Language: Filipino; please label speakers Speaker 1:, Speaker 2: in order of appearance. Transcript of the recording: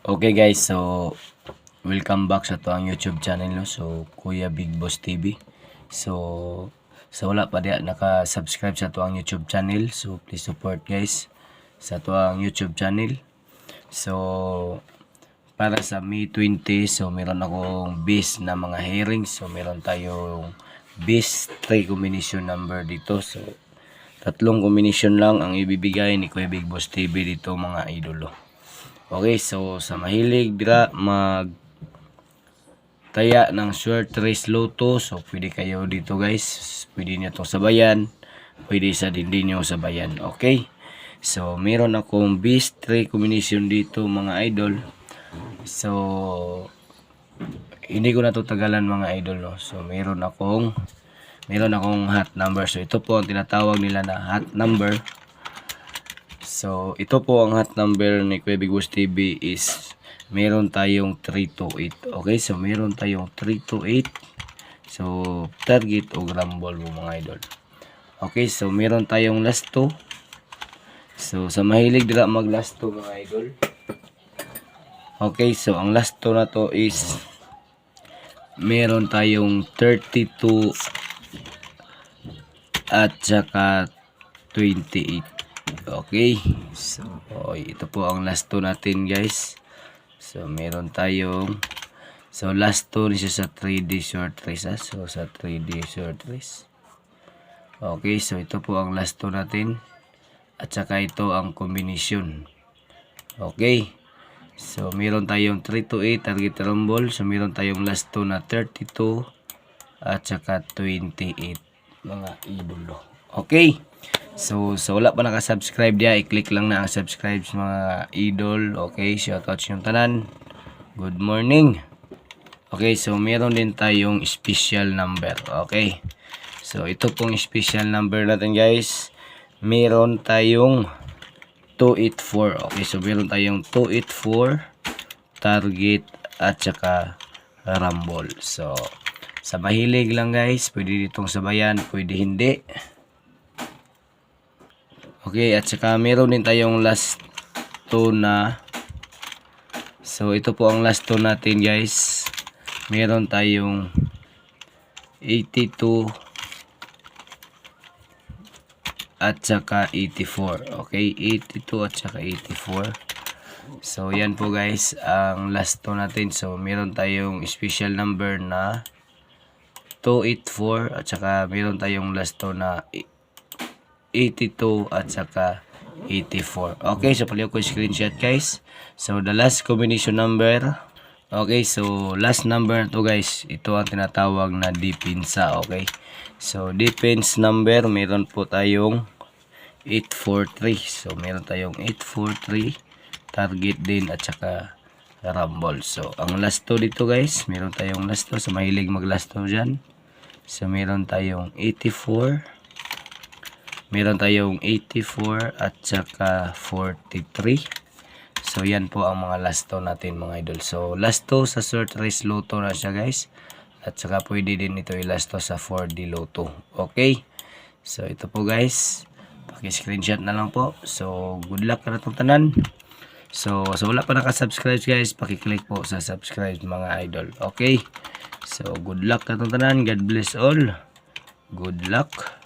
Speaker 1: Okay guys, so welcome back sa to ang YouTube channel no. So Kuya Big Boss TV. So sa wala pa diya naka-subscribe sa to ang YouTube channel, so please support guys sa to ang YouTube channel. So para sa May 20, so meron akong base na mga hearings. So meron tayong base 3 combination number dito. So tatlong combination lang ang ibibigay ni Kuya Big Boss TV dito mga idolo. Okay, so sa mahilig dira mag taya ng short race loto, so pwede kayo dito guys. Pwede niyo itong sabayan, pwede sa din nyo sabayan. Okay, so meron akong base 3 combination dito mga idol. So hindi ko na to tagalan mga idol no. So meron akong hot number. So ito po ang tinatawag nila na hot number. So ito po ang hot number ni Kuya Big Boss TV is meron tayong 328. Okay, so meron tayong 328. So target o rumble mo mga idol. Okay, so meron tayong last 2. So sa mahilig dira mag last 2 mga idol. Okay, so ang last 2 na to is meron tayong 32 at saka 28. Okay, so ito po ang last 2 natin guys. So meron tayong last 2 niya sa 3D short race. So sa 3D short race. Okay, so ito po ang last 2 natin. At saka ito ang combination. Okay, so meron tayong 328 target rumble. So meron tayong last 2 na 32 at saka 28 mga idolo. Okay, so wala pa naka-subscribe diya, i-click lang na ang subscribe mga idol. Okay, shoutout sa yung tanan. Good morning. Okay, so meron din tayong special number. Okay, so ito pong special number natin guys. Meron tayong 284. Okay, so meron tayong 284 target at saka rumble. So sa mahilig lang guys, pwede ditong sabayan, pwede hindi. Okay, at saka meron din tayong last 2 na. So ito po ang last 2 natin guys. Meron tayong 82 at saka 84. Okay, 82 at saka 84. So yan po guys ang last 2 natin. So meron tayong special number na 284 at saka meron tayong last 2 na 82 at saka 84. Okay, so paliw ko screenshot guys. So the last combination number. Okay, so last number to guys, ito ang tinatawag na depensa. Okay, so defense number meron po tayong 843. So meron tayong 843 target din at saka rumble. So ang last 2 dito guys, meron tayong last 2 sa mahilig mag last 2 dyan. So meron tayong 84, meron tayong 84 at saka 43. So yan po ang mga last 2 natin mga idol. So last 2 sa short race loto na siya guys. At saka pwede din ito i-last 2 sa 4D loto. Okay, so ito po guys, paki-screenshot na lang po. So good luck na itong tanan. So wala pa naka-subscribe guys, paki-click po sa subscribe mga idol. Okay, so good luck na itong tanan. God bless all. Good luck.